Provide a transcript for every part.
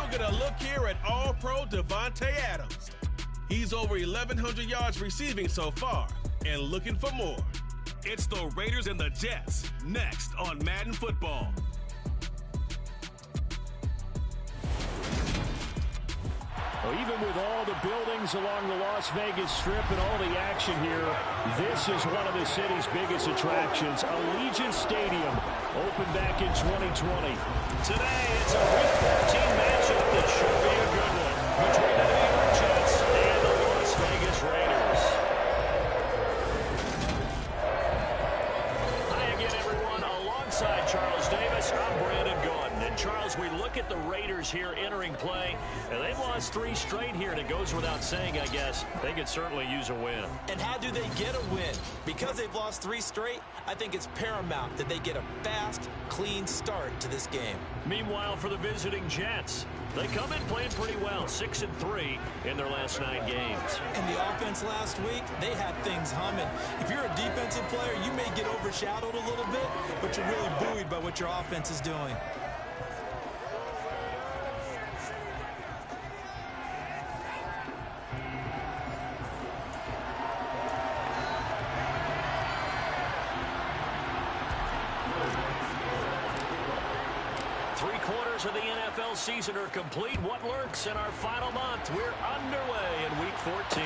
We'll get a look here at All-Pro Davante Adams. He's over 1,100 yards receiving so far and looking for more. It's the Raiders and the Jets next on Madden Football. Well, even with all the buildings along the Las Vegas Strip and all the action here, this is one of the city's biggest attractions. Allegiant Stadium opened back in 2020. Today, it's a Week 14 matchup that should be a good one between the New York Jets and the Las Vegas Raiders. Hi again, everyone. Alongside Charles Davis, I'm Brandon Gaudin. And Charles, we look at the Raiders here entering play, and they've lost 3 straight here, and it goes without saying, I guess, they could certainly use a win. And how do they get a win? Because they've lost 3 straight, I think it's paramount that they get a fast, clean start to this game. Meanwhile, for the visiting Jets, they come in playing pretty well, 6-3 in their last 9 games. And the offense last week, they had things humming. If you're a defensive player, you may get overshadowed a little bit, but you're really buoyed by what your offense is doing. Of the NFL season are complete. What lurks in our final month? We're underway in Week 14.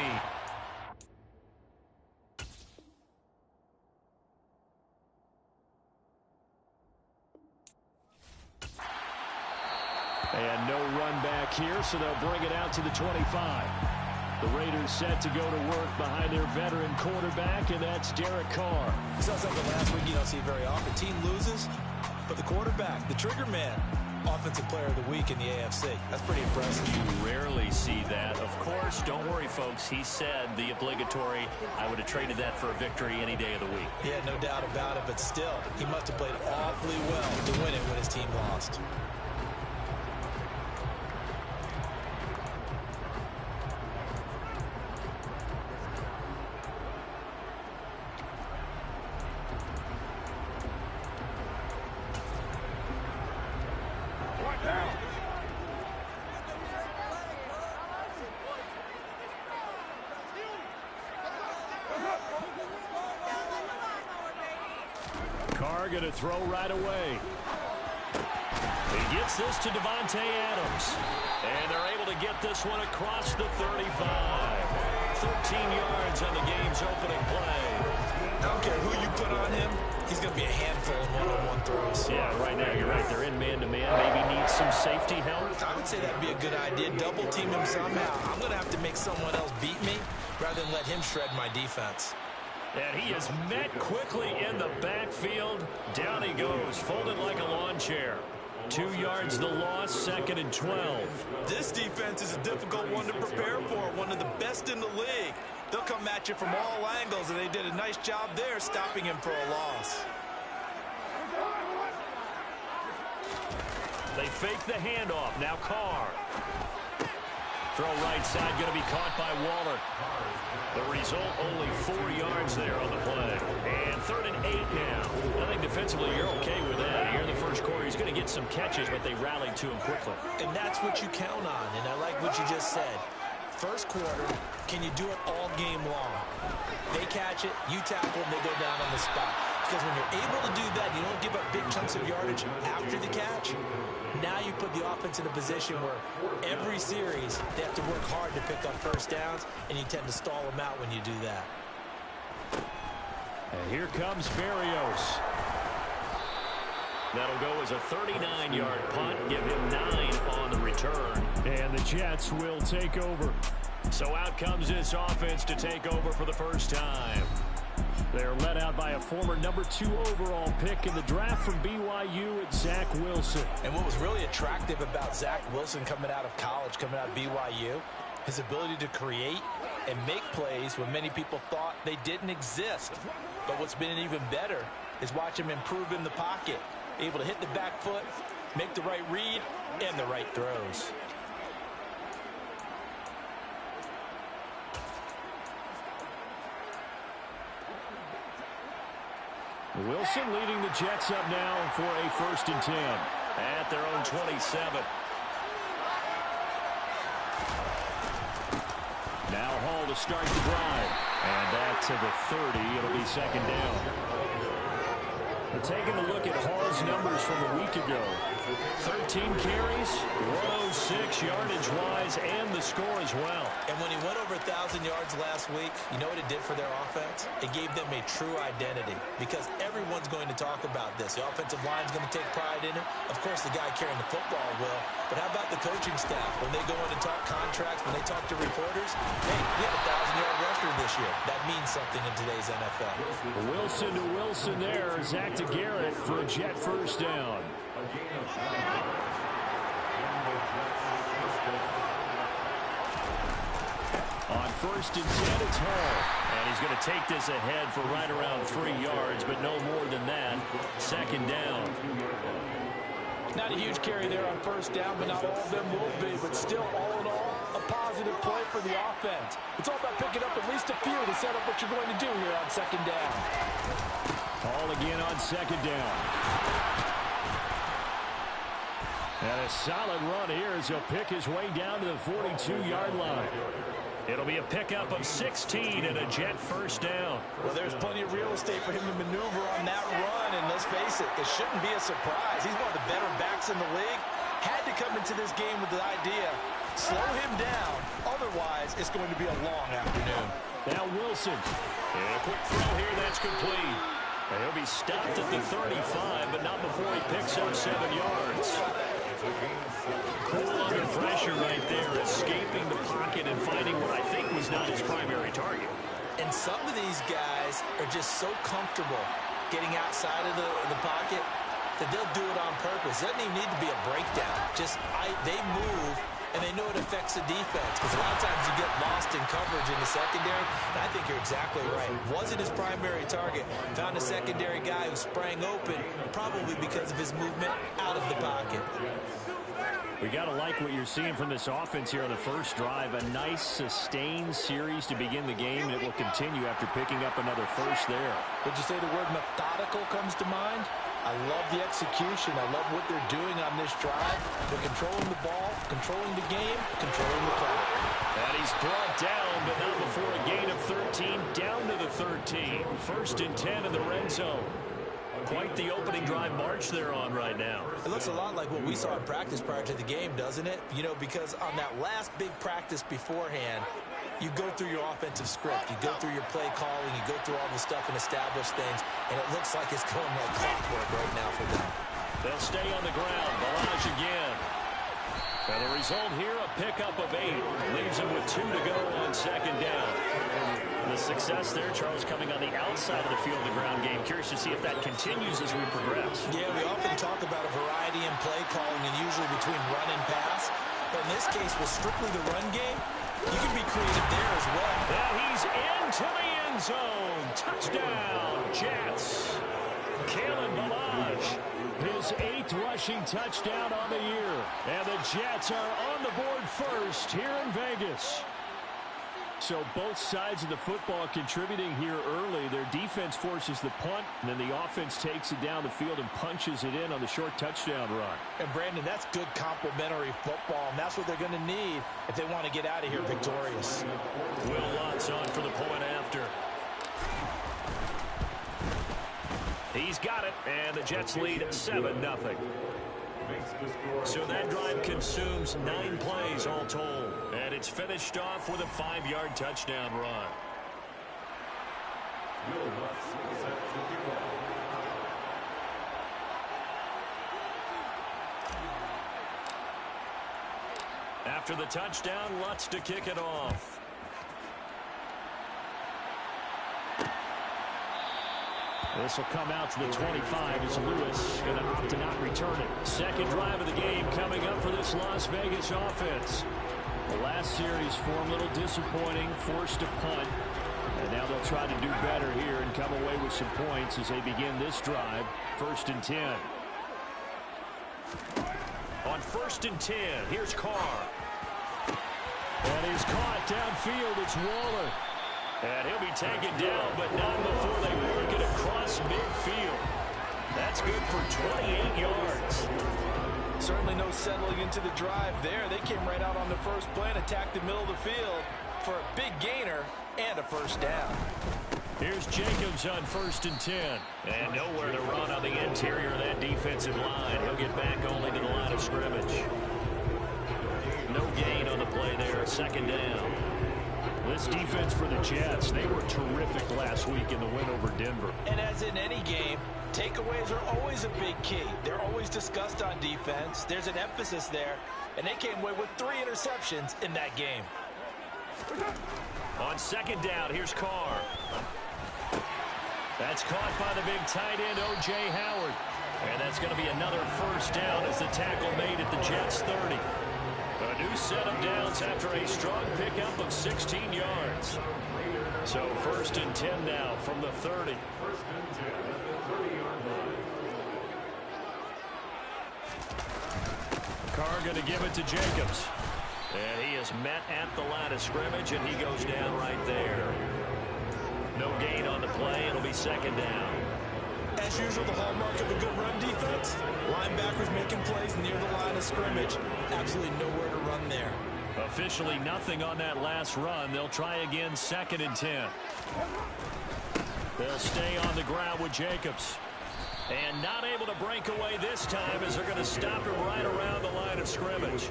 And no run back here, so they'll bring it out to the 25. The Raiders set to go to work behind their veteran quarterback, and that's Derek Carr. We saw something last week you don't see very often. Team loses, but the quarterback, the trigger man, Offensive Player of the Week in the AFC. That's pretty impressive. You rarely see that. Of course, don't worry, folks. He said the obligatory, I would have traded that for a victory any day of the week. Yeah, no doubt about it, but still, he must have played awfully well to win it when his team lost. Going to throw right away. He gets this to Davante Adams. And they're able to get this one across the 35. 13 yards on the game's opening play. I don't care who you put on him. He's going to be a handful in one-on-one throws. Yeah, right now you're right. They're in man-to-man. Maybe need some safety help. I would say that'd be a good idea. Double team him somehow. I'm going to have to make someone else beat me rather than let him shred my defense. And he is met quickly in the backfield. Down he goes, folded like a lawn chair. 2 yards the loss, 2nd and 12. This defense is a difficult one to prepare for, one of the best in the league. They'll come at you from all angles, and they did a nice job there stopping him for a loss. They fake the handoff. Now Carr. Throw right side, going to be caught by Waller. The result, only 4 yards there on the play. And 3rd and 8 now. I think defensively you're okay with that. Here in the first quarter, he's going to get some catches, but they rallied to him quickly. And that's what you count on, and I like what you just said. First quarter, can you do it all game long? They catch it, you tackle them, they go down on the spot. Because when you're able to do that, you don't give up big chunks of yardage after the catch. Now you put the offense in a position where every series they have to work hard to pick up first downs, and you tend to stall them out when you do that. And here comes Berrios. That'll go as a 39-yard punt, give him 9 on the return. And the Jets will take over. So out comes this offense to take over for the first time. They're led out by a former number 2 overall pick in the draft from BYU, at Zach Wilson. And what was really attractive about Zach Wilson coming out of college, coming out of BYU, his ability to create and make plays when many people thought they didn't exist. But what's been even better is watch him improve in the pocket, able to hit the back foot, make the right read, and the right throws. Wilson leading the Jets up now for a 1st and 10. At their own 27. Now Hall to start the drive. And that to the 30. It'll be second down. We're taking a look at Hall's numbers from a week ago. 13 carries, 106 yardage-wise, and the score as well. And when he went over 1,000 yards last week, you know what it did for their offense? It gave them a true identity because everyone's going to talk about this. The offensive line's going to take pride in it. Of course, the guy carrying the football will. But how about the coaching staff? When they go in and talk contracts, when they talk to reporters, hey, we have a 1,000-yard rusher this year. That means something in today's NFL. Wilson to Wilson there. Zach to Garrett for a Jet first down. On first and 10, it's Hall. And he's going to take this ahead for right around 3 yards, but no more than that. Second down. Not a huge carry there on first down, but not all of them will be. But still, all in all, a positive play for the offense. It's all about picking up at least a few to set up what you're going to do here on second down. Hall again on second down. And a solid run here as he'll pick his way down to the 42-yard line. It'll be a pickup of 16 and a Jet first down. Well, there's plenty of real estate for him to maneuver on that run, and let's face it, it shouldn't be a surprise. He's one of the better backs in the league. Had to come into this game with the idea, slow him down, otherwise it's going to be a long afternoon. Now Wilson. And a quick throw here, that's complete. And he'll be stopped at the 35, but not before he picks up 7 yards. Cool under pressure right there, escaping the pocket and finding what I think was not his primary target. And some of these guys are just so comfortable getting outside of the pocket that they'll do it on purpose. It doesn't even need to be a breakdown. They move, and they know it affects the defense. Because a lot of times you get lost in coverage in the secondary. And I think you're exactly right. Wasn't his primary target. Found a secondary guy who sprang open, probably because of his movement out of the pocket. We got to like what you're seeing from this offense here on the first drive. A nice, sustained series to begin the game, and it will continue after picking up another first there. Would you say the word methodical comes to mind? I love the execution. I love what they're doing on this drive. They're controlling the ball, controlling the game, controlling the clock. And he's brought down, but not before a gain of 13, down to the 13. First and 10 in the red zone. Quite the opening drive march they're on right now. It looks a lot like what we saw in practice prior to the game, doesn't it? You know, because on that last big practice beforehand, you go through your offensive script. You go through your play calling. You go through all the stuff and establish things. And it looks like it's going like clockwork right now for them. They'll stay on the ground. Balazs again. And the result here, a pickup of 8. Leaves him with 2 to go on second down. The success there, Charles, coming on the outside of the field of the ground game. Curious to see if that continues as we progress. Yeah, we often talk about a variety in play calling and usually between run and pass. But in this case, with strictly the run game, you can be creative there as well. Now he's into the end zone. Touchdown, Jets. Kalen Balazs. His 8th rushing touchdown on the year. And the Jets are on the board first here in Vegas. So both sides of the football contributing here early. Their defense forces the punt, and then the offense takes it down the field and punches it in on the short touchdown run. And, Brandon, that's good complementary football, and that's what they're going to need if they want to get out of here victorious. Will Lutz on for the point after. He's got it, and the Jets lead 7-0. So that drive consumes 9 plays all told. And it's finished off with a 5-yard touchdown run. After the touchdown, Lutz to kick it off. This will come out to the 25 as Lewis going to opt to not return it. Second drive of the game coming up for this Las Vegas offense. The last series for him a little disappointing, forced to punt. And now they'll try to do better here and come away with some points as they begin this drive. First and 10. On first and 10, here's Carr. And he's caught downfield. It's Waller. And he'll be taken down, but not before they work it across midfield. That's good for 28 yards. Certainly no settling into the drive there. They came right out on the first play and attacked the middle of the field. for a big gainer and a first down. Here's Jacobs on 1st and 10. And nowhere to run on the interior of that defensive line. He'll get back only to the line of scrimmage. No gain on the play there. 2nd down. This defense for the Jets, they were terrific last week in the win over Denver. And as in any game, takeaways are always a big key. They're always discussed on defense. There's an emphasis there. And they came away with 3 interceptions in that game. On 2nd down, here's Carr. That's caught by the big tight end, O.J. Howard. And that's going to be another first down as the tackle made at the Jets' 30. A new set of downs after a strong pickup of 16 yards. So 1st and 10 now from the 30. Carr going to give it to Jacobs. And he is met at the line of scrimmage, and he goes down right there. No gain on the play. It'll be 2nd down. As usual, the hallmark of a good run defense, linebackers making plays near the line of scrimmage. Absolutely nowhere to run there. Officially nothing on that last run. They'll try again 2nd and 10. They'll stay on the ground with Jacobs. And not able to break away this time as they're going to stop him right around the line of scrimmage.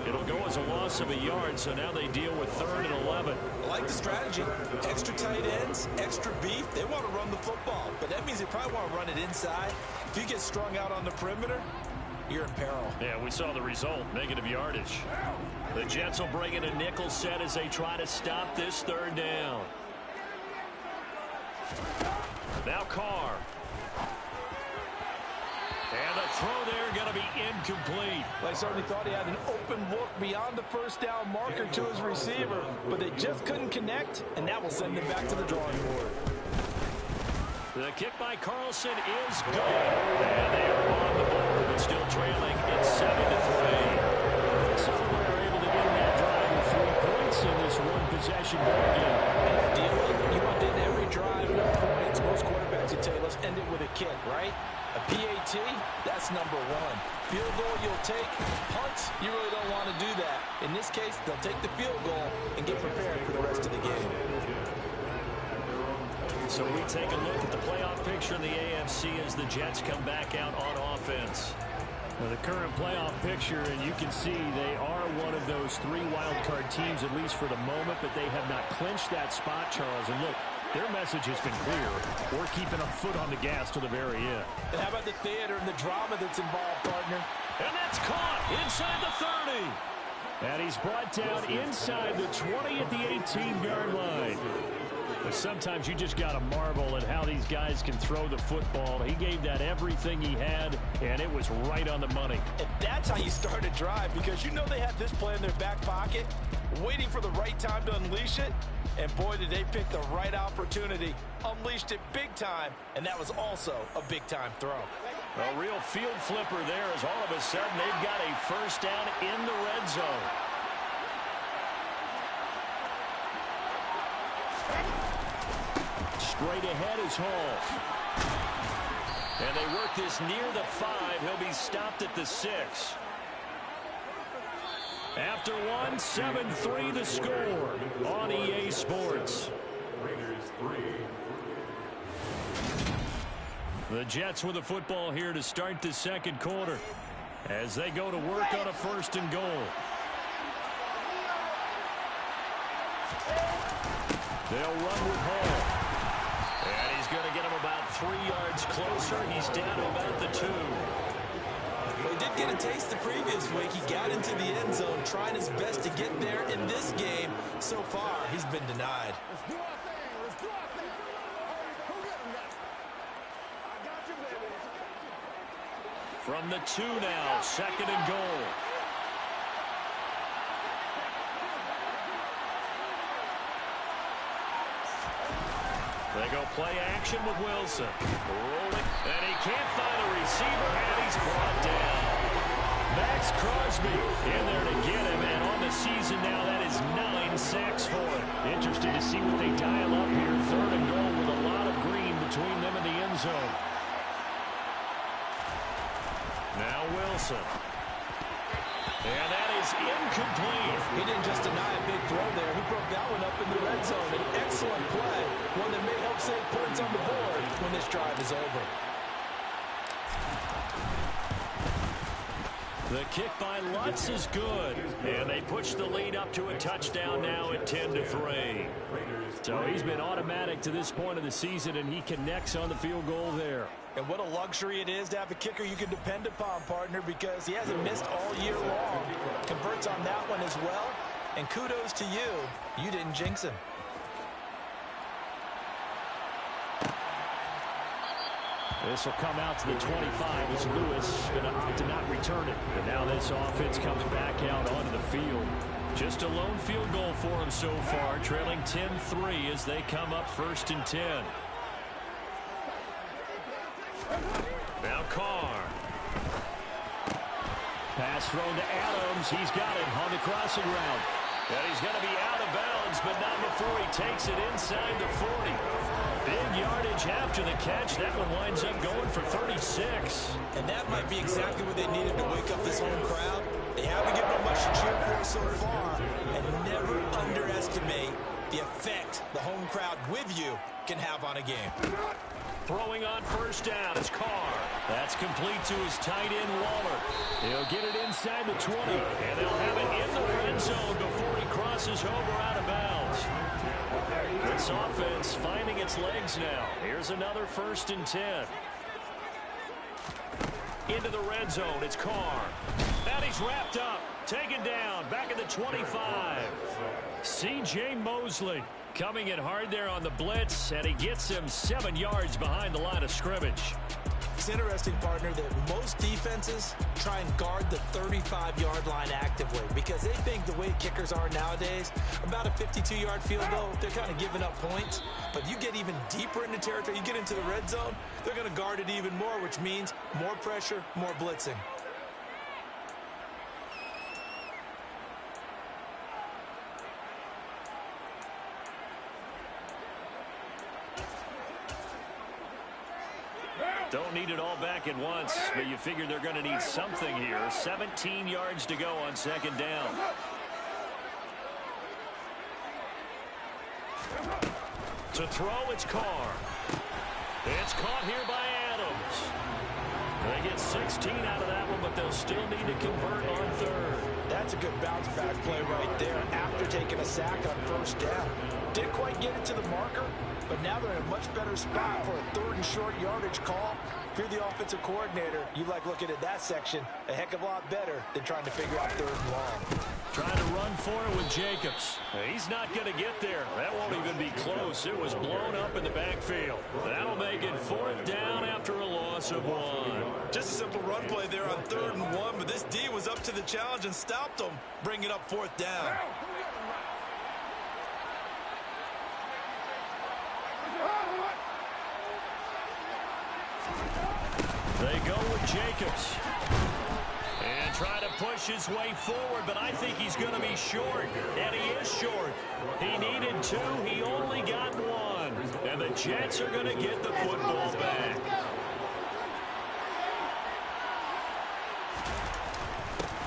It'll go as a loss of a yard, so now they deal with 3rd and 11. I like the strategy. Extra tight ends, extra beef. They want to run the football, but that means they probably want to run it inside. If you get strung out on the perimeter, you're in peril. Yeah, we saw the result, negative yardage. The Jets will bring in a nickel set as they try to stop this 3rd down. Now Carr. And the throw there going to be incomplete. I certainly thought he had an open look beyond the first down marker to his receiver, but they just couldn't connect, and that will send them back to the drawing board. The kick by Carlson is good. And they are on the board, but still trailing. It's 7-3. So they're able to get that drive with 3 points in this one-possession ball game. And ideally, you want to end every drive with points. Most quarterbacks would tell you, let's end it with a kick, right? A PAT, that's number 1. Field goal you'll take. Punts, you really don't want to do that. In this case, they'll take the field goal and get prepared for the rest of the game. So we take a look at the playoff picture in the AFC as the Jets come back out on offense. Well, the current playoff picture, and you can see they are one of those 3 wild-card teams, at least for the moment, but they have not clinched that spot, Charles. And look, their message has been clear. We're keeping our foot on the gas to the very end. And how about the theater and the drama that's involved, partner? And that's caught inside the 30. And he's brought down inside the 20 at the 18-yard line. But sometimes you just got to marvel at how these guys can throw the football. He gave that everything he had, and it was right on the money. And that's how you start a drive, because you know they have this play in their back pocket, waiting for the right time to unleash it. And boy, did they pick the right opportunity. Unleashed it big time, and that was also a big-time throw. A real field flipper there as all of a sudden they've got a first down in the red zone. Straight ahead is Hall. And they work this near the 5. He'll be stopped at the 6. After 1, 7-3 the score on EA Sports. The Jets with the football here to start the 2nd quarter as they go to work on a 1st and goal. They'll run with Hall. And he's going to get him about 3 yards closer. He's down to about the 2. Well, he did get a taste the previous week. He got into the end zone, trying his best to get there in this game. So far, he's been denied. From the 2 now, 2nd and goal. They go play action with Wilson. Rolling, and he can't find a receiver, and he's brought down. Max Crosby in there to get him, and on the season now, that is 9 sacks for him. Interested to see what they dial up here. 3rd and goal with a lot of green between them and the end zone. Now Wilson. And that is is incomplete. He didn't just deny a big throw there. He broke that one up in the red zone. An excellent play, one that may help save points on the board when this drive is over. The kick by Lutz is good. And they push the lead up to a touchdown now at 10-3. So he's been automatic to this point of the season, and he connects on the field goal there. And what a luxury it is to have a kicker you can depend upon, partner, because he hasn't missed all year long. Converts on that one as well. And kudos to you. You didn't jinx him. This will come out to the 25 as Lewis going to opt to not return it. And now this offense comes back out onto the field. Just a lone field goal for him so far, trailing 10-3 as they come up 1st and 10. Now Carr. Pass thrown to Adams. He's got it on the crossing route. And he's going to be out of bounds, but not before he takes it inside the 40. Big yardage after the catch. That one winds up going for 36. And that might be exactly what they needed to wake up this home crowd. They haven't given them much to cheer for so far. And never underestimate the effect the home crowd with you can have on a game. Throwing on 1st down is Carr. That's complete to his tight end, Waller. He'll get it inside the 20, and they'll have it in the red zone before he crosses over out of bounds. This offense finding its legs now. Here's another 1st and 10. Into the red zone, it's Carr. And he's wrapped up, taken down, back at the 25. C.J. Mosley coming in hard there on the blitz, and he gets him 7 yards behind the line of scrimmage. It's interesting, partner, that most defenses try and guard the 35-yard line actively because they think the way kickers are nowadays, about a 52-yard field goal, they're kind of giving up points. But you get even deeper into territory, you get into the red zone, they're going to guard it even more, which means more pressure, more blitzing. Don't need it all back at once, but you figure they're going to need something here. 17 yards to go on 2nd down. To throw, it's Carr. It's caught here by Adams. They get 16 out of that one, but they'll still need to convert on 3rd. That's a good bounce back play right there after taking a sack on 1st down. Didn't quite get it to the marker, but now they're in a much better spot for a 3rd and short yardage call. If you're the offensive coordinator, you like looking at that section a heck of a lot better than trying to figure out 3rd and long. Trying to run for it with Jacobs. He's not going to get there. That won't even be close. It was blown up in the backfield. That'll make it 4th down after a loss of 1. Just a simple run play there on 3rd and 1, but this D was up to the challenge and stopped them, bringing up 4th down. They go with Jacobs. And try to push his way forward, but I think he's going to be short. And he is short. He needed 2. He only got 1. And the Jets are going to get the football back.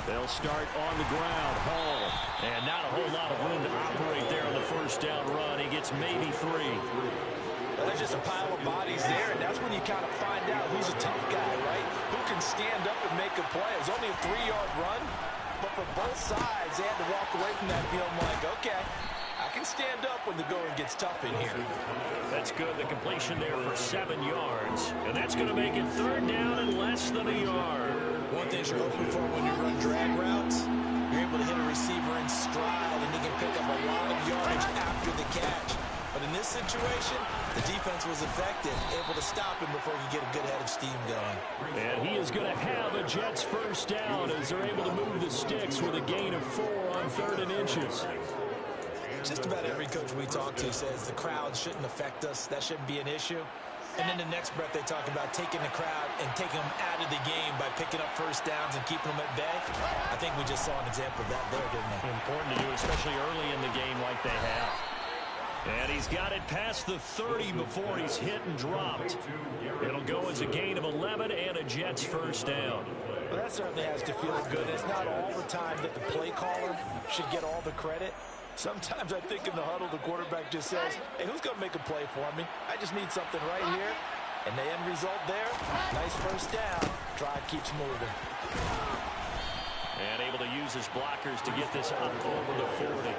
They'll start on the ground. Hall. And not a whole lot of room to operate there on the 1st down run. He gets maybe 3. Well, there's just a pile of bodies there, and that's when you kind of find out who's a tough guy, right? Who can stand up and make a play. It was only a 3-yard run, but for both sides, they had to walk away from that field like, okay, I can stand up when the going gets tough in here. That's good. The completion there for 7 yards. And that's going to make it 3rd down and less than a yard. One thing you're hoping for when you run drag routes, you're able to hit a receiver in stride, and he can pick up a lot of yardage after the catch. But in this situation, the defense was effective, able to stop him before he could get a good head of steam going. And he is going to have a Jets 1st down as they're able to move the sticks with a gain of 4 on 3rd and inches. Just about every coach we talk to says the crowd shouldn't affect us. That shouldn't be an issue. And then the next breath they talk about taking the crowd and taking them out of the game by picking up 1st downs and keeping them at bay. I think we just saw an example of that there, didn't we? Important to do, especially early in the game like they have. And he's got it past the 30 before he's hit and dropped. It'll go as a gain of 11 and a Jets first down. Well, that certainly has to feel good. It's not all the time that the play caller should get all the credit. Sometimes I think in the huddle, the quarterback just says, hey, who's going to make a play for me? I just need something right here. And the end result there, nice first down. Drive keeps moving. And able to use his blockers to get this up over the 40.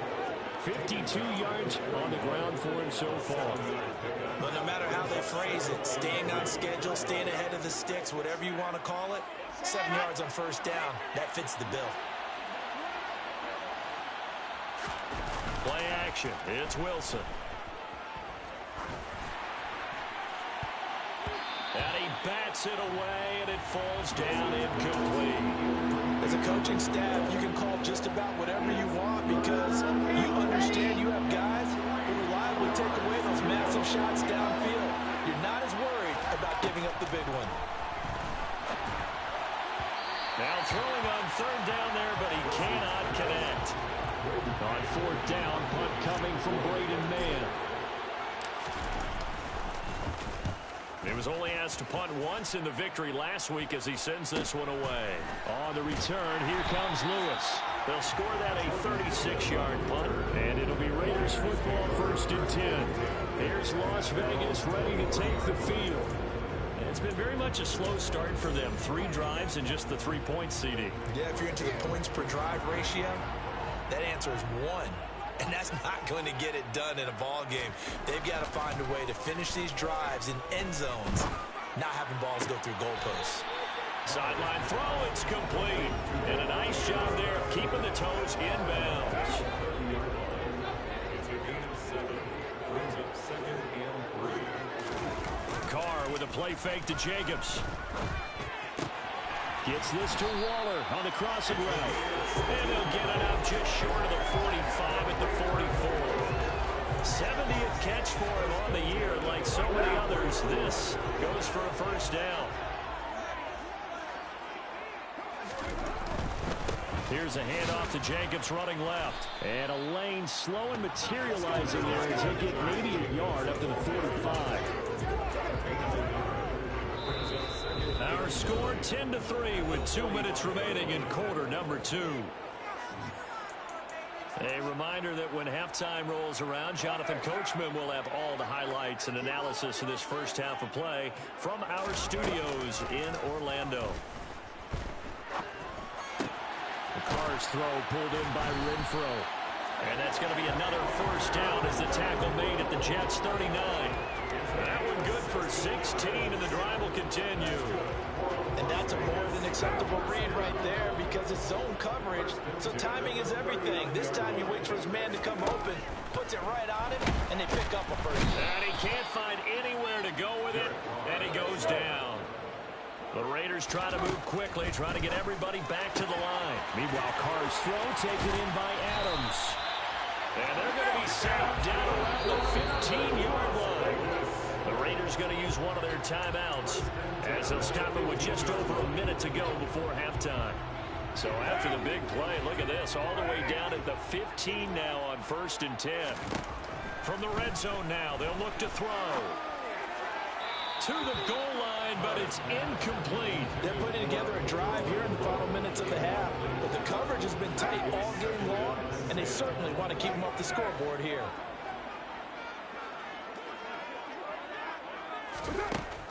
52 yards on the ground for him so far. But no matter how they phrase it, staying on schedule, staying ahead of the sticks, whatever you want to call it, 7 yards on first down, that fits the bill. Play action. It's Wilson. And he bats it away, and it falls down incomplete. As a coaching staff, you can call just about whatever you want because you understand you have guys who reliably take away those massive shots downfield. You're not as worried about giving up the big one. Now throwing on third down there, but he cannot connect. On fourth down, punt coming from Braden Mann. He was only asked to punt once in the victory last week as he sends this one away. On the return, here comes Lewis. They'll score that a 36-yard punt, and it'll be Raiders football first and 10. Here's Las Vegas ready to take the field. And it's been very much a slow start for them. 3 drives and just the 3 points, CD. Yeah, if you're into the points per drive ratio, that answer is 1. And that's not going to get it done in a ball game. They've got to find a way to finish these drives in end zones, not having balls go through goalposts. Sideline throw, it's complete. And a nice job there of keeping the toes inbounds. Carr with a play fake to Jacobs. Gets this to Waller on the crossing route. And he'll get it up just short of the 45 at the 44. 70th catch for him on the year. Like so many others, this goes for a first down. Here's a handoff to Jacobs running left. And a lane slow and materializing there to take it maybe a yard up to the 45. Our score 10-3 with 2 minutes remaining in quarter number 2. A reminder that when halftime rolls around, Jonathan Coachman will have all the highlights and analysis of this first half of play from our studios in Orlando. The Carr's throw pulled in by Renfro. And that's going to be another first down as the tackle made at the Jets 39. That one good for 16, and the drive will continue. And that's a more than acceptable read right there because it's zone coverage, so timing is everything. This time he waits for his man to come open, puts it right on him, and they pick up a first. And he can't find anywhere to go with it, and he goes down. The Raiders try to move quickly, trying to get everybody back to the line. Meanwhile, Carr's throw taken in by Adams. And they're going to be set up down around the 15-yard line. The Raiders going to use one of their timeouts as they'll stop it with just over a minute to go before halftime. So after the big play, look at this, all the way down at the 15 now on 1st and 10. From the red zone now, they'll look to throw. To the goal line, but it's incomplete. They're putting together a drive here in the final minutes of the half, but the coverage has been tight all game long, and they certainly want to keep them off the scoreboard here.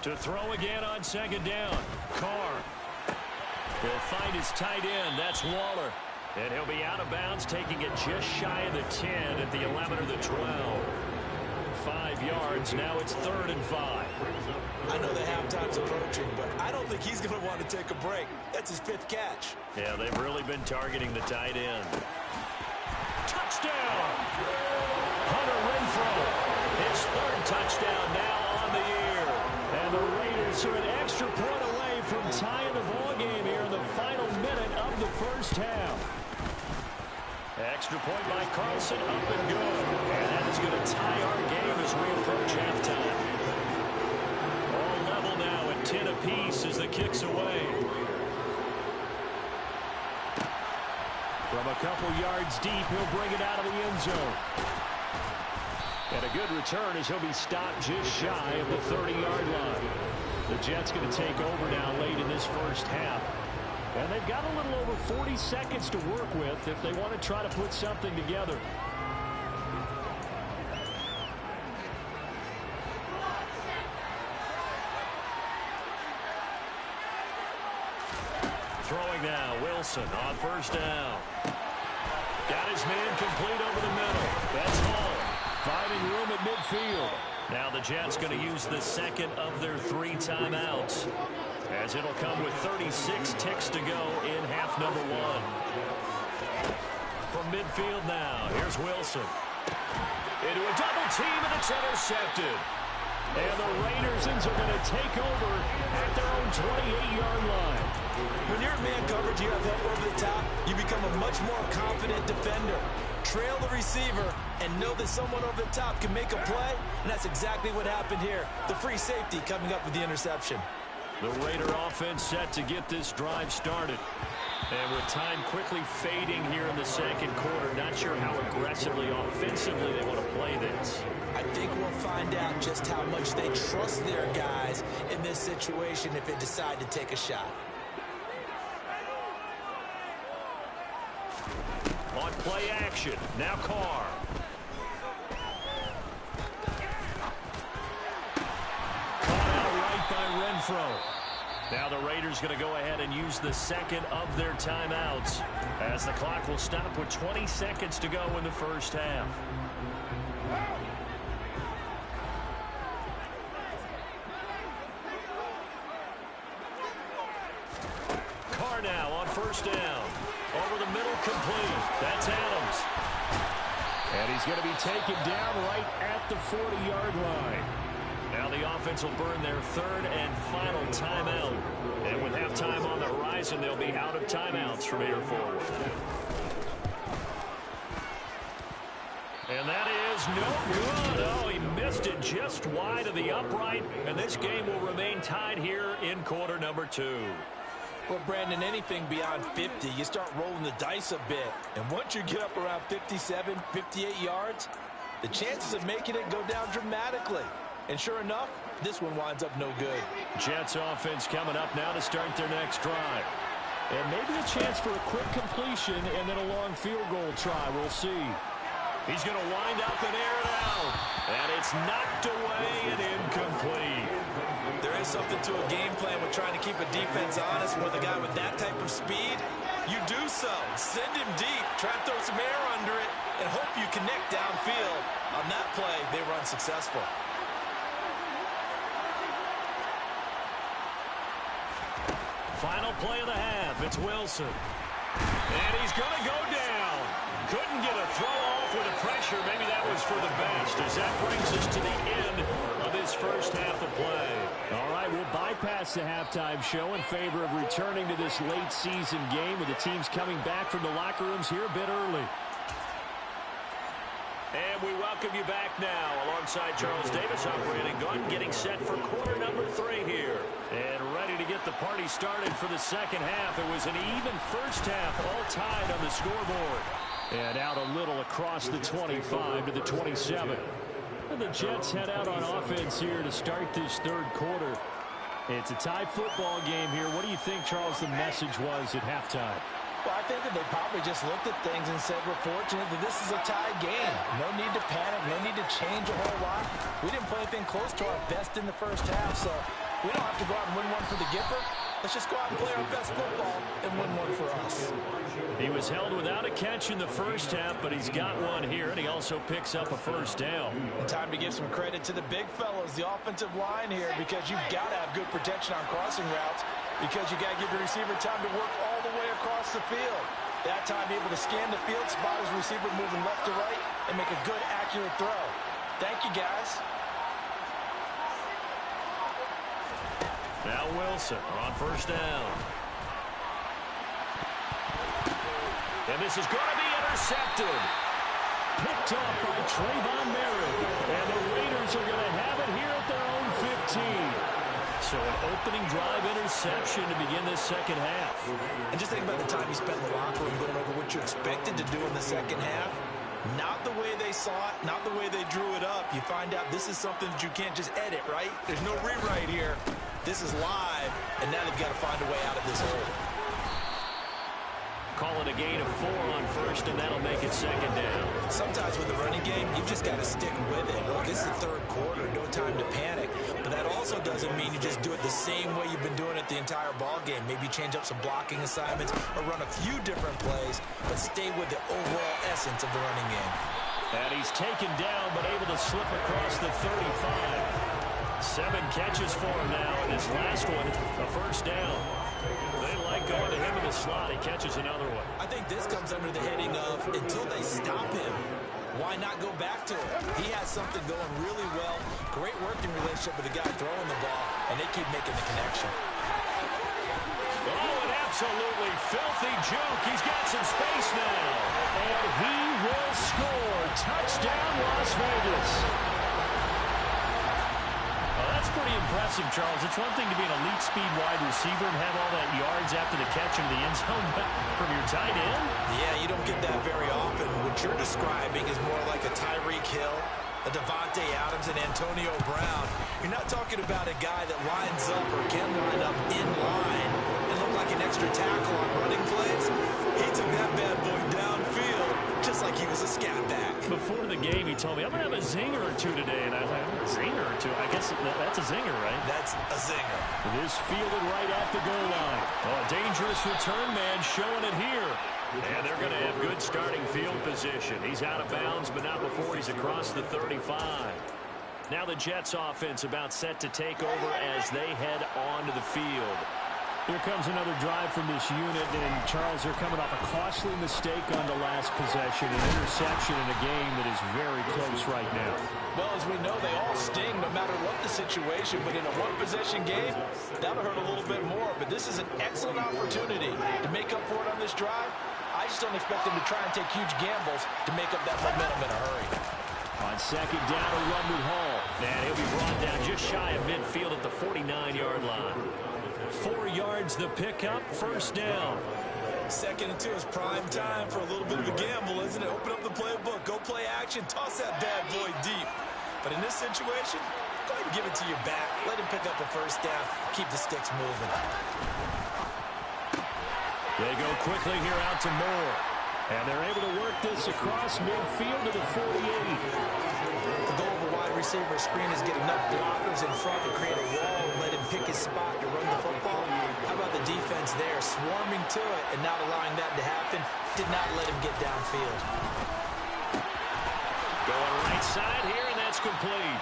To throw again on 2nd down. Carr. He'll find his tight end. That's Waller. And he'll be out of bounds, taking it just shy of the 10 at the 11 or the 12. 5 yards. Now it's 3rd and 5. I know the halftime's approaching, but I don't think he's going to want to take a break. That's his 5th catch. Yeah, they've really been targeting the tight end. Touchdown! Hunter Renfro. His 3rd touchdown now on the year. And the Raiders are an extra point away from tying the ball game here in the final minute of the first half. Extra point by Carlson, up and good. And that is going to tie our game as we approach halftime. All level now at 10 apiece as the kick's away. From a couple yards deep, he'll bring it out of the end zone. And a good return as he'll be stopped just shy of the 30-yard line. The Jets going to take over now late in this first half. And they've got a little over 40 seconds to work with if they want to try to put something together. Throwing now, Wilson on first down. Got his man complete over the middle. That's home. Finding room at midfield. Now the Jets going to use the second of their 3 timeouts, as it'll come with 36 ticks to go in half number 1. From midfield now, here's Wilson. Into a double team, and it's intercepted. And the Raiders are going to take over at their own 28-yard line. When you're in man coverage, you have help over the top, you become a much more confident defender. Trail the receiver and know that someone over the top can make a play, and that's exactly what happened here. The free safety coming up with the interception. The Raider offense set to get this drive started. And with time quickly fading here in the second quarter, not sure how aggressively, offensively they want to play this. I think we'll find out just how much they trust their guys in this situation if they decide to take a shot. On play action, now Carr. Caught out right by Renfro. Now the Raiders going to go ahead and use the second of their timeouts, as the clock will stop with 20 seconds to go in the first half. Carr now on first down. Over the middle, complete. That's Adams. And he's going to be taken down right at the 40-yard line. Now the offense will burn their third and final timeout. And with halftime on the horizon, they'll be out of timeouts from here forward. And that is no good. Oh, he missed it just wide of the upright. And this game will remain tied here in quarter number 2. Well, Brandon, anything beyond 50, you start rolling the dice a bit. And once you get up around 57, 58 yards, the chances of making it go down dramatically. And sure enough, this one winds up no good. Jets offense coming up now to start their next drive. And maybe a chance for a quick completion and then a long field goal try. We'll see. He's going to wind up and air it out. And it's knocked away and incomplete. There is something to a game plan with trying to keep a defense honest. With a guy with that type of speed, you do so. Send him deep, try to throw some air under it, and hope you connect downfield. On that play, they were unsuccessful. Final play of the half. It's Wilson. And he's going to go down. Couldn't get a throw off with the pressure. Maybe that was for the best, as that brings us to the end of this first half of play. All right, we'll bypass the halftime show in favor of returning to this late season game with the teams coming back from the locker rooms here a bit early. And we welcome you back now alongside Charles Davis operating gun, getting set for quarter number 3 here. And ready to get the party started for the second half. It was an even first half, all tied on the scoreboard. And out a little across the 25 to the 27. And the Jets head out on offense here to start this third quarter. It's a tie football game here. What do you think, Charles, the message was at halftime? Well, I think that they probably just looked at things and said, we're fortunate that this is a tie game. No need to panic, no need to change a whole lot. We didn't play anything close to our best in the first half, so we don't have to go out and win one for the Gipper. Let's just go out and play our best football and win one for us. He was held without a catch in the first half, but he's got one here, and he also picks up a first down. And time to give some credit to the big fellas, the offensive line here, because you've got to have good protection on crossing routes, because you got to give the receiver time to work all the way across the field. That time, be able to scan the field, spot his receiver moving left to right, and make a good, accurate throw. Thank you, guys. Now Wilson on first down. And this is going to be intercepted. Picked off by Trayvon Merritt. And the Raiders are going to have it here at their own 15. So an opening drive interception to begin this second half. And just think about the time you spent in the locker room going over what you expected to do in the second half. Not the way they saw it, not the way they drew it up. You find out this is something that you can't just edit, right? There's no rewrite here. This is live, and now they've got to find a way out of this hole. Calling a gain of 4 on first, and that'll make it second down. Sometimes with the running game, you've just got to stick with it. Look, this is the third quarter, no time to panic. But that also doesn't mean you just do it the same way you've been doing it the entire ball game. Maybe change up some blocking assignments or run a few different plays, but stay with the overall essence of the running game. And he's taken down, but able to slip across the 35. 7 catches for him now, and his last one, a first down. They like going to him in the slot. He catches another one. I think this comes under the heading of until they stop him, why not go back to him? He has something going really well. Great working relationship with the guy throwing the ball, and they keep making the connection. Oh, an absolutely filthy juke. He's got some space now. And he will score. Touchdown, Las Vegas. That's pretty impressive, Charles. It's one thing to be an elite speed wide receiver and have all that yards after the catch into the end zone, but from your tight end? Yeah, you don't get that very often. What you're describing is more like a Tyreek Hill, a Devontae Adams, and Antonio Brown. You're not talking about a guy that lines up or can line up in line and look like an extra tackle on running plays. He took that bad boy downfield just like he was a scat back. Before the game, he told me, I'm going to have a zinger or two today. And I was like, a zinger or two? I guess that's a zinger, right? That's a zinger. This fielded right at the goal line. Oh, a dangerous return man showing it here. And they're going to have good starting field position. He's out of bounds, but not before he's across the 35. Now the Jets offense about set to take over as they head onto the field. Here comes another drive from this unit, and Charles, they're coming off a costly mistake on the last possession, an interception in a game that is very close right now. Well, as we know, they all sting no matter what the situation, but in a one-possession game, that'll hurt a little bit more. But this is an excellent opportunity to make up for it on this drive. I just don't expect them to try and take huge gambles to make up that momentum in a hurry. On second down, a run with Hall. And he'll be brought down just shy of midfield at the 49-yard line. 4 yards the pickup, first down. 2nd and 2 is prime time for a little bit of a gamble, isn't it? Open up the playbook, go play action, toss that bad boy deep. But in this situation, go ahead and give it to your back. Let him pick up a first down. Keep the sticks moving. They go quickly here out to Moore. And they're able to work this across midfield to the 48. The goal of a wide receiver screen is get enough blockers in front to create a wall and let him pick his spot to run the football. How about the defense there, swarming to it and not allowing that to happen? Did not let him get downfield. Going right side here, and that's complete.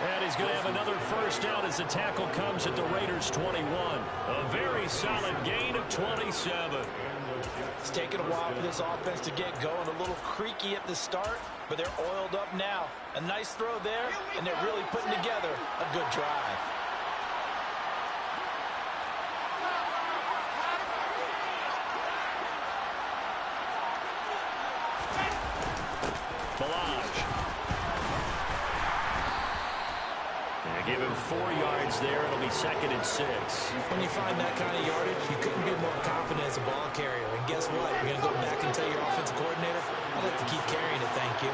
And he's going to have another first down as the tackle comes at the Raiders' 21. A very solid gain of 27. It's taken a while for this offense to get going. A little creaky at the start, but they're oiled up now. A nice throw there, and they're really putting together a good drive. Give him 4 yards there. It'll be 2nd and 6. When you find that kind of yardage, you couldn't be more confident as a ball carrier. And guess what? You're going to go back and tell your offensive coordinator, I'd like to keep carrying it, thank you.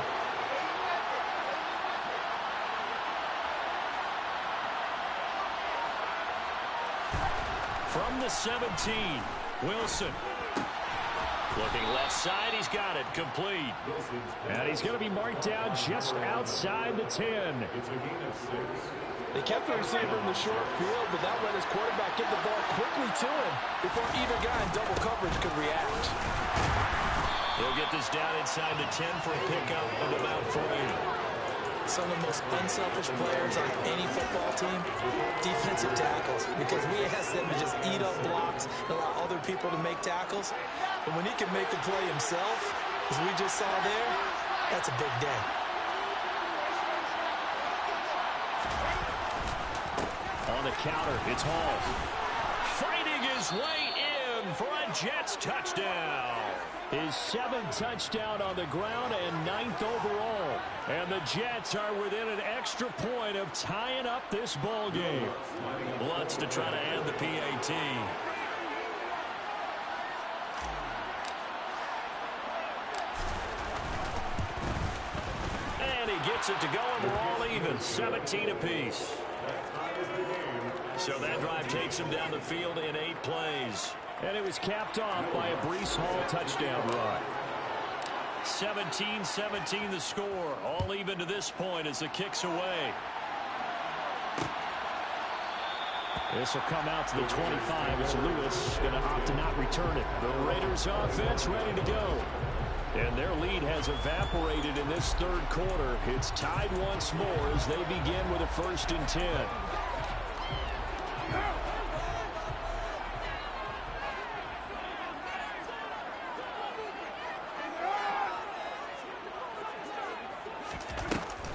From the 17, Wilson. Looking left side, he's got it, complete. And he's going to be marked down just outside the 10. They kept the receiver in the short field, but that let his quarterback get the ball quickly to him before either guy in double coverage could react. He'll get this down inside the 10 for a pickup of about 3. Some of the most unselfish players on any football team, defensive tackles, because we ask them to just eat up blocks and allow other people to make tackles. But when he can make the play himself, as we just saw there, that's a big day. On the counter, it's Hall. Fighting his way in for a Jets touchdown. His 7th touchdown on the ground and 9th overall. And the Jets are within an extra point of tying up this ball game. Lutz to try to end the PAT. puts it to go, and we're all even, 17 apiece. So that drive takes him down the field in 8 plays. And it was capped off by a Breece Hall touchdown run. 17-17 the score. All even to this point as the kick's away. This will come out to the 25 as Lewis going to opt to not return it. The Raiders offense ready to go. And their lead has evaporated in this third quarter. It's tied once more as they begin with a 1st and 10.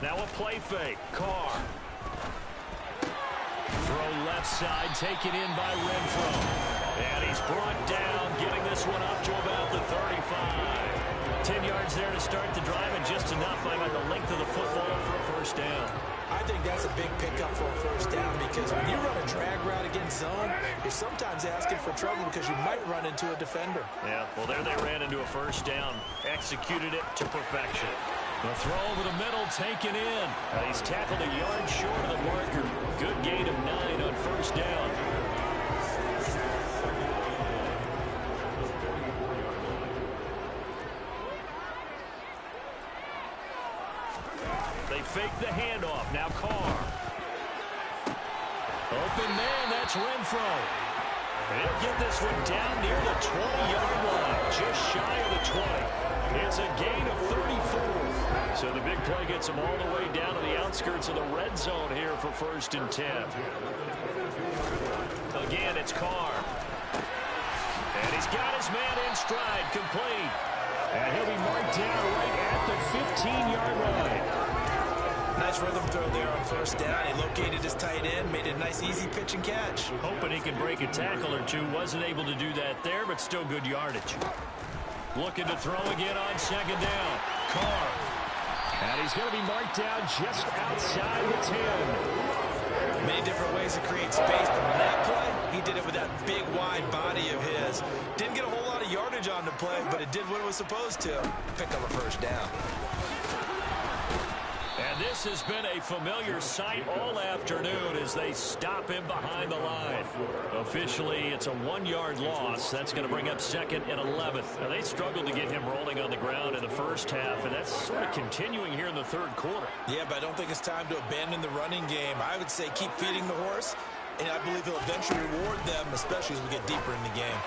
Now a play fake. Carr. Throw left side, taken in by Renfro. And he's brought down, getting this one up to about the 35. 10 yards there to start the drive, and just enough by about the length of the football for a 1st down. I think that's a big pickup for a 1st down, because when you run a drag route against zone, you're sometimes asking for trouble because you might run into a defender. Yeah, well, there they ran into a 1st down. Executed it to perfection. The throw over the middle, taken in. And he's tackled a yard short of the marker. Good gain of 9 on 1st down. They fake the handoff. Now Carr. Open man, that's Renfro. He'll get this one down near the 20-yard line. Just shy of the 20. It's a gain of 34. So the big play gets him all the way down to the outskirts of the red zone here for 1st and 10. Again, it's Carr. And he's got his man in stride, complete. And he'll be marked down right at the 15-yard line. Nice rhythm throw there on 1st down. He located his tight end, made it a nice easy pitch and catch. Hoping he can break a tackle or two. Wasn't able to do that there, but still good yardage. Looking to throw again on 2nd down. Carr. And he's going to be marked down just outside the 10. Many different ways to create space, but on that play, he did it with that big, wide body of his. Didn't get a whole lot of yardage on the play, but it did what it was supposed to. Pick up a 1st down. And this has been a familiar sight all afternoon as they stop him behind the line. Officially, it's a 1-yard loss. That's going to bring up 2nd and 11. Now, they struggled to get him rolling on the ground in the 1st half, and that's sort of continuing here in the 3rd quarter. Yeah, but I don't think it's time to abandon the running game. I would say keep feeding the horse, and I believe he'll eventually reward them, especially as we get deeper in the game.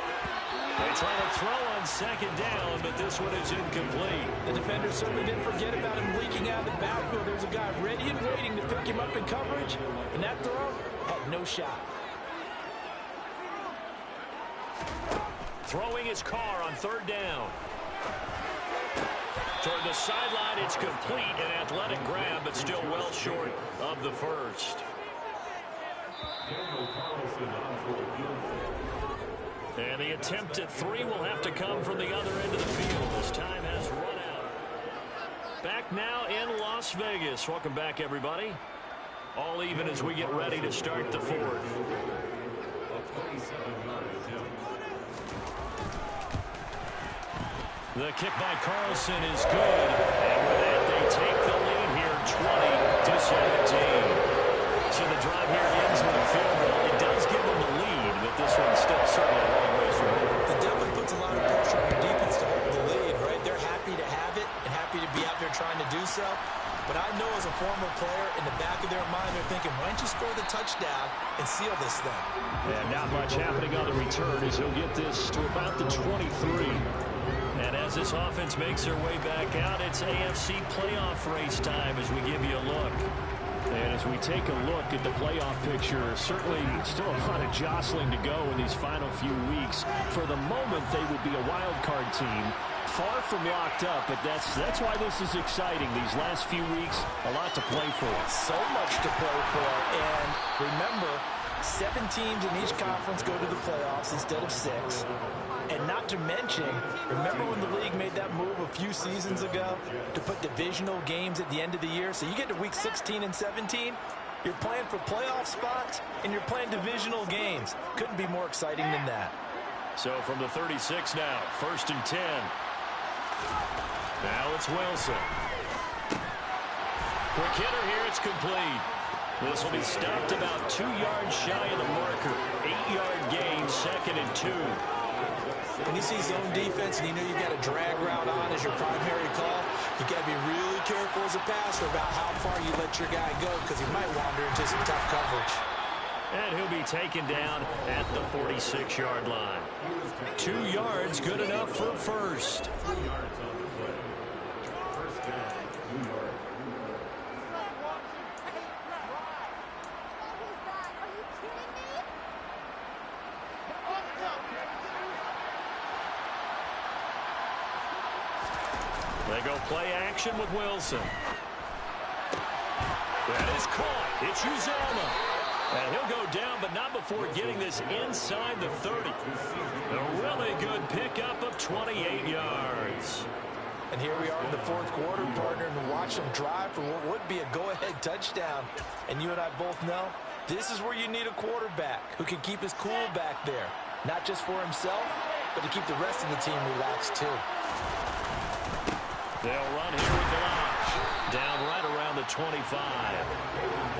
They try to throw on 2nd down, but this one is incomplete. The defender certainly didn't forget about him leaking out of the backfield. There's a guy ready and waiting to pick him up in coverage, and that throw had no shot. Throwing his Carr on 3rd down. Toward the sideline, it's complete. An athletic grab, but still well short of the 1st. And the attempt at 3 will have to come from the other end of the field as time has run out. Back now in Las Vegas. Welcome back, everybody. All even as we get ready to start the 4th. The kick by Carlson is good. And with that, they take the lead here 20-17. So the drive here ends with a field goal. It does give them the lead, but this one's still certainly a long ways from over. It definitely puts a lot of pressure on your defense to hold the lead, right? They're happy to have it and happy to be out there trying to do so. But I know as a former player, in the back of their mind, they're thinking, why don't you score the touchdown and seal this thing? Yeah, not much happening on the return as he'll get this to about the 23. And as this offense makes their way back out, it's AFC playoff race time as we give you a look. And as we take a look at the playoff picture, certainly still a lot of jostling to go in these final few weeks. For the moment, they would be a wild card team, far from locked up, but that's why this is exciting. These last few weeks, a lot to play for. So much to play for, and remember, 7 teams in each conference go to the playoffs instead of 6. And not to mention, remember when the league made that move a few seasons ago to put divisional games at the end of the year? So you get to week 16 and 17, you're playing for playoff spots, and you're playing divisional games. Couldn't be more exciting than that. So from the 36 now, 1st and 10. Now it's Wilson. Quick hitter here. It's complete. This will be stopped about 2 yards shy of the marker. 8-yard gain, 2nd and 2. When you see zone defense and you know you've got a drag route on as your primary call, you got to be really careful as a passer about how far you let your guy go because he might wander into some tough coverage. And he'll be taken down at the 46-yard line. 2 yards, good enough for a first. They go play action with Wilson. That is caught. It's Uzomah. And he'll go down, but not before getting this inside the 30. A really good pickup of 28 yards. And here we are in the fourth quarter, partner, and watch them drive for what would be a go-ahead touchdown. And you and I both know this is where you need a quarterback who can keep his cool back there. Not just for himself, but to keep the rest of the team relaxed too. They'll run here with Blanche. Down right around the 25.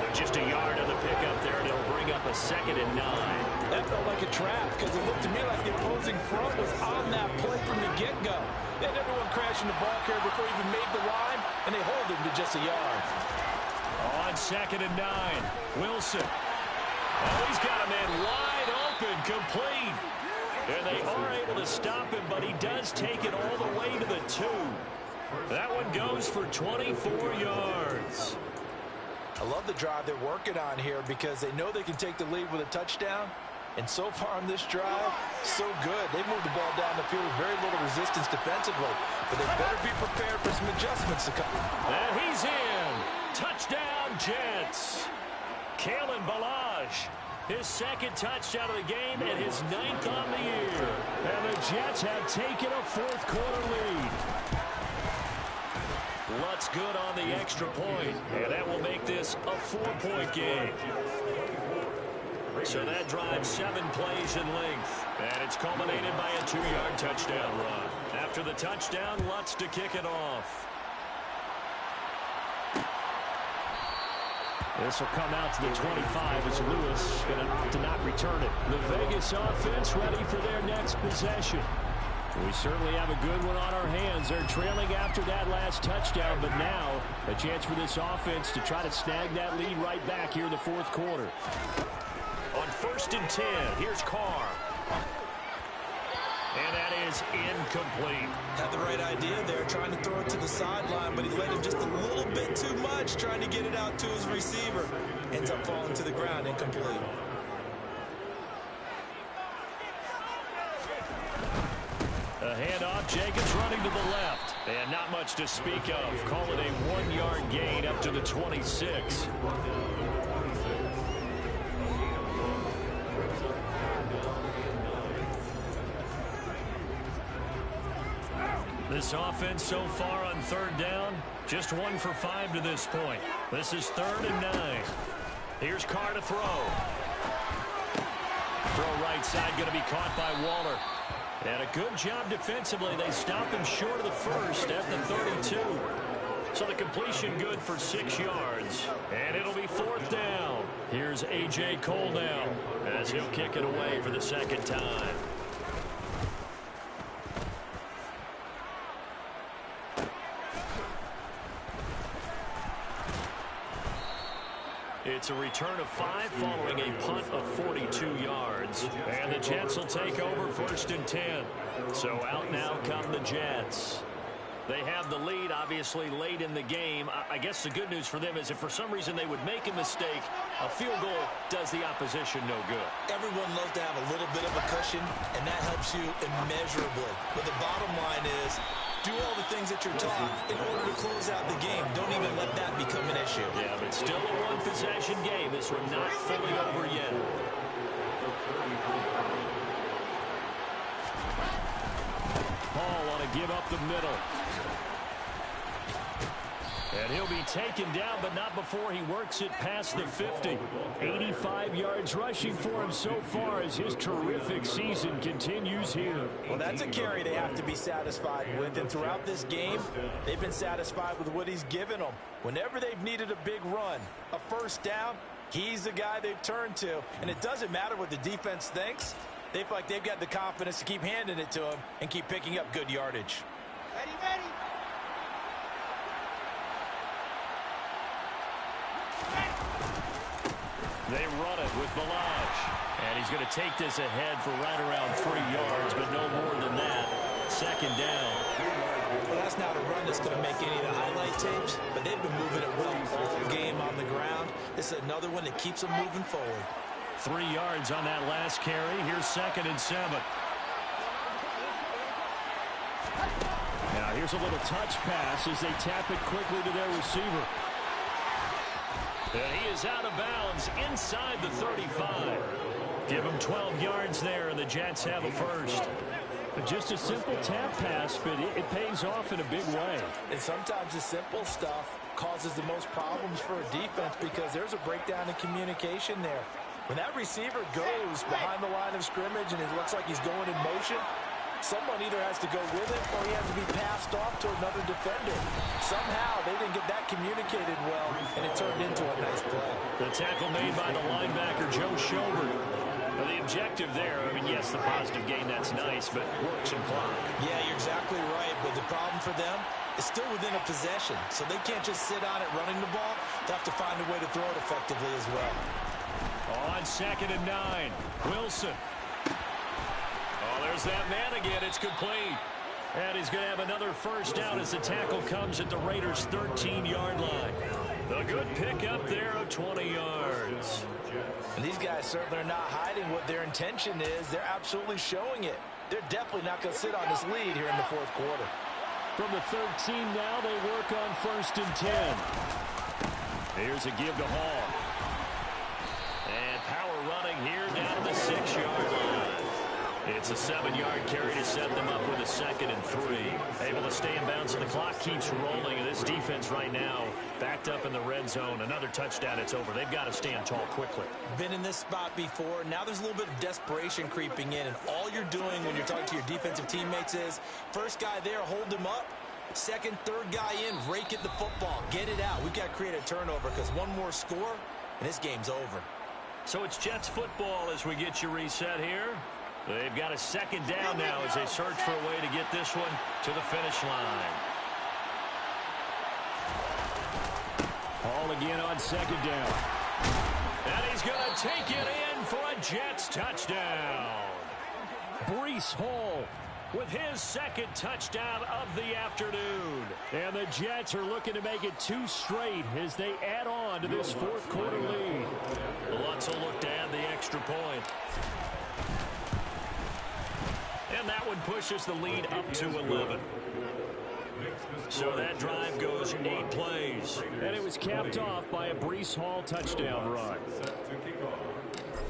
They're just a yard on the pickup there, and it'll bring up a 2nd and 9. That felt like a trap because it looked to me like the opposing front was on that play from the get-go. They had everyone crashing the ball carrier before he even made the line, and they hold him to just a yard. On 2nd and 9, Wilson. Oh, he's got a man wide open, complete. And they are able to stop him, but he does take it all the way to the 2. That one goes for 24 yards. I love the drive they're working on here because they know they can take the lead with a touchdown. And so far on this drive, so good. They moved the ball down the field with very little resistance defensively. But they better be prepared for some adjustments to come. And he's in. Touchdown, Jets. Kalen Ballage. His 2nd touchdown of the game and his 9th on the year. And the Jets have taken a fourth quarter lead. Lutz good on the extra point, and that will make this a 4-point game. So that drives 7 plays in length, and it's culminated by a 2-yard touchdown run. After the touchdown, Lutz to kick it off. This will come out to the 25 as Lewis going to opt to not return it. The Vegas offense ready for their next possession. We certainly have a good one on our hands. They're trailing after that last touchdown, but now a chance for this offense to try to snag that lead right back here in the fourth quarter. On 1st and 10, here's Carr. And that is incomplete. Had the right idea there, trying to throw it to the sideline, but he led him just a little bit too much, trying to get it out to his receiver. Ends up falling to the ground, incomplete. A handoff, Jacobs running to the left. And not much to speak of. Call it a 1-yard gain up to the 26. This offense so far on 3rd down, just 1 for 5 to this point. This is 3rd and 9. Here's Carr to throw. Throw right side, going to be caught by Waller. And a good job defensively. They stop him short of the first at the 32. So the completion good for 6 yards. And it'll be 4th down. Here's A.J. Cole now as he'll kick it away for the 2nd time. It's a return of 5 following a punt of 42 yards. And the Jets will take over 1st and 10. So out now come the Jets. They have the lead, obviously, late in the game. I guess the good news for them is if for some reason they would make a mistake, a field goal does the opposition no good. Everyone loves to have a little bit of a cushion, and that helps you immeasurably. But the bottom line is, do all the things that you're taught in order to close out the game. Don't even let that become an issue. Yeah, but still a one-possession game. This one not fully over yet. Paul want to give up the middle. And he'll be taken down, but not before he works it past the 50. 85 yards rushing for him so far as his terrific season continues here. Well, that's a carry they have to be satisfied with. And throughout this game, they've been satisfied with what he's given them. Whenever they've needed a big run, a first down, he's the guy they've turned to. And it doesn't matter what the defense thinks. They feel like they've got the confidence to keep handing it to him and keep picking up good yardage. Ready, ready. They run it with Balaj. And he's going to take this ahead for right around 3 yards, but no more than that. Second down. Well, that's not a run that's going to make any of the highlight tapes, but they've been moving it well all game on the ground. This is another one that keeps them moving forward. 3 yards on that last carry. Here's 2nd and 7. Now here's a little touch pass as they tap it quickly to their receiver. And he is out of bounds inside the 35. Give him 12 yards there, and the Jets have a first. Just a simple tap pass, but it pays off in a big way. And sometimes the simple stuff causes the most problems for a defense because there's a breakdown in communication there. When that receiver goes behind the line of scrimmage and it looks like he's going in motion, someone either has to go with him or he has to be passed off to another defender. Somehow they didn't get that communicated well, and it turned into a nice play. The tackle made by the linebacker, Joe Schobert. Well, the objective there, I mean, yes, the positive gain, that's nice, but works and clock. Yeah, you're exactly right, but the problem for them is still within a possession, so they can't just sit on it running the ball. They have to find a way to throw it effectively as well. On 2nd and 9, Wilson. Oh, there's that man again. It's complete. And he's going to have another first down as the tackle comes at the Raiders' 13-yard line. The good pickup there of 20 yards. And these guys certainly are not hiding what their intention is. They're absolutely showing it. They're definitely not going to sit on this lead here in the fourth quarter. From the 13 now, they work on 1st and 10. Here's a give to Hall. And power running here down to the 6-yard line. It's a 7-yard carry to set them up with a 2nd and 3. Able to stay in bounds, and the clock keeps rolling. And this defense right now backed up in the red zone. Another touchdown, it's over. They've got to stand tall quickly. Been in this spot before. Now there's a little bit of desperation creeping in. And all you're doing when you're talking to your defensive teammates is, first guy there, hold him up. Second, third guy in, rake at the football. Get it out. We've got to create a turnover because one more score, and this game's over. So it's Jets football as we get you reset here. They've got a 2nd down now as they search for a way to get this one to the finish line. Hall again on 2nd down. And he's going to take it in for a Jets touchdown. Breece Hall with his 2nd touchdown of the afternoon. And the Jets are looking to make it 2 straight as they add on to this fourth quarter lead. Lutz will look to add the extra point. And that one pushes the lead up to 11. So that drive goes 8 plays. And it was capped off by a Breece Hall touchdown run.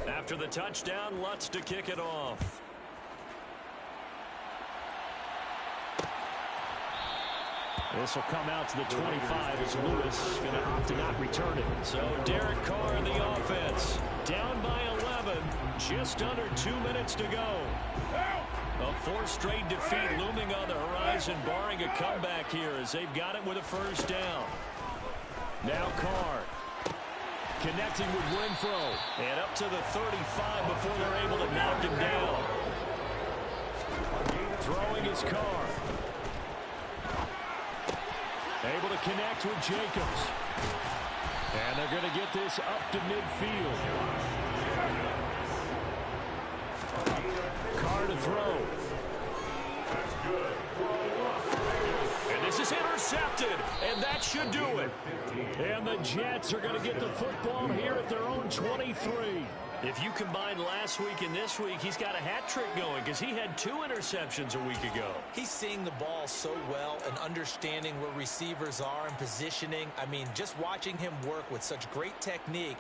After the touchdown, Lutz to kick it off. This will come out to the 25 as Lewis going to opt to not return it. So Derek Carr in the offense. Down by 11. Just under 2 minutes to go. A 4th straight defeat looming on the horizon, barring a comeback here as they've got it with a first down. Now Carr connecting with Renfro. And up to the 35 before they're able to knock him down. Throwing his Carr. Able to connect with Jacobs. And they're going to get this up to midfield. Carr to throw. And this is intercepted. And that should do it. And the Jets are going to get the football here at their own 23. If you combine last week and this week, he's got a hat trick going because he had 2 interceptions a week ago. He's seeing the ball so well and understanding where receivers are and positioning. I mean, just watching him work with such great technique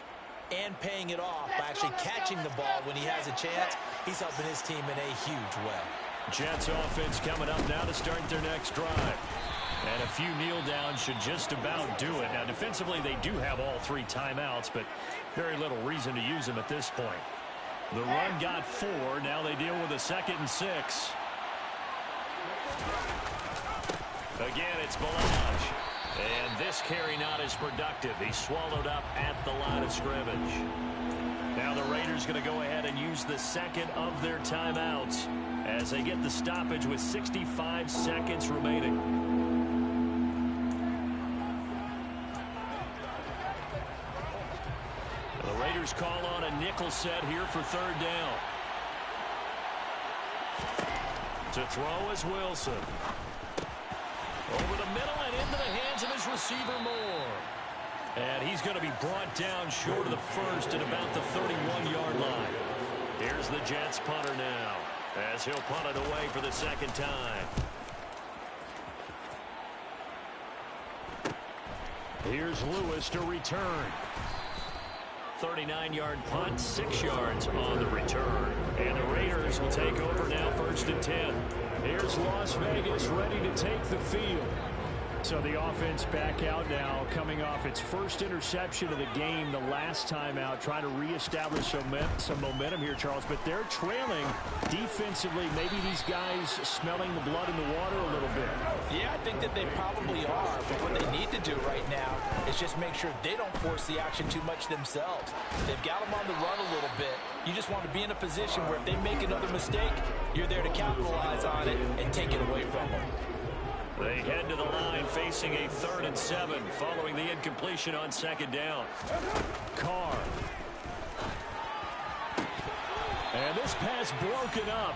and paying it off by actually catching the ball when he has a chance, he's helping his team in a huge way. Jets offense coming up now to start their next drive. And a few kneel downs should just about do it. Now, defensively, they do have all 3 timeouts, but very little reason to use them at this point. The run got 4. Now they deal with a 2nd and 6. Again, it's Balaj. And this carry not as productive. He's swallowed up at the line of scrimmage. Now the Raiders going to go ahead and use the 2nd of their timeouts as they get the stoppage with 65 seconds remaining. The Raiders call on a nickel set here for 3rd down. To throw is Wilson. Over the middle and into the hands of his receiver Moore. And he's going to be brought down short of the first at about the 31-yard line. Here's the Jets punter now as he'll punt it away for the 2nd time. Here's Lewis to return. 39-yard punt, 6 yards on the return. And the Raiders will take over now 1st and 10. Here's Las Vegas ready to take the field. So the offense back out now, coming off its first interception of the game the last time out, trying to reestablish some momentum here, Charles. But they're trailing defensively. Maybe these guys smelling the blood in the water a little bit. Yeah, I think that they probably are. But what they need to do right now is just make sure they don't force the action too much themselves. They've got them on the run a little bit. You just want to be in a position where if they make another mistake, you're there to capitalize on it and take it away from them. They head to the line facing a 3rd and 7 following the incompletion on 2nd down. Carr. And this pass broken up.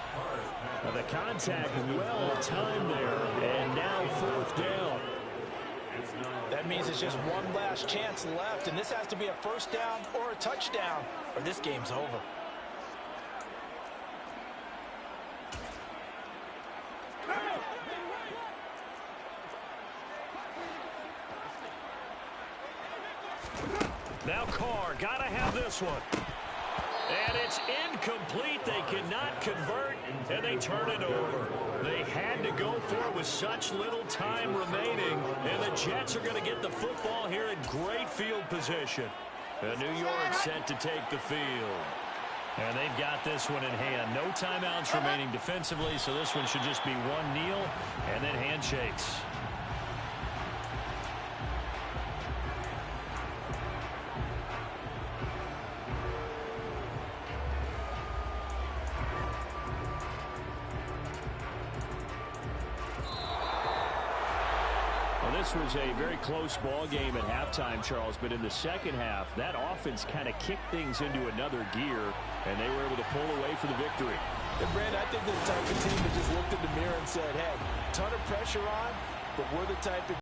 Now the contact well timed there. And now 4th down. That means it's just one last chance left. And this has to be a 1st down or a touchdown, or this game's over. Now Carr, gotta have this one. And it's incomplete. They cannot convert, and they turn it over. They had to go for it with such little time remaining, and the Jets are going to get the football here in great field position. And New York set to take the field. And they've got this one in hand. No timeouts remaining defensively, so this one should just be one kneel and then handshakes. This was a very close ball game at halftime, Charles, but in the 2nd half, that offense kind of kicked things into another gear, and they were able to pull away for the victory. And Brandon, I think they're the type of team that just looked in the mirror and said, hey, ton of pressure on, but we're the type of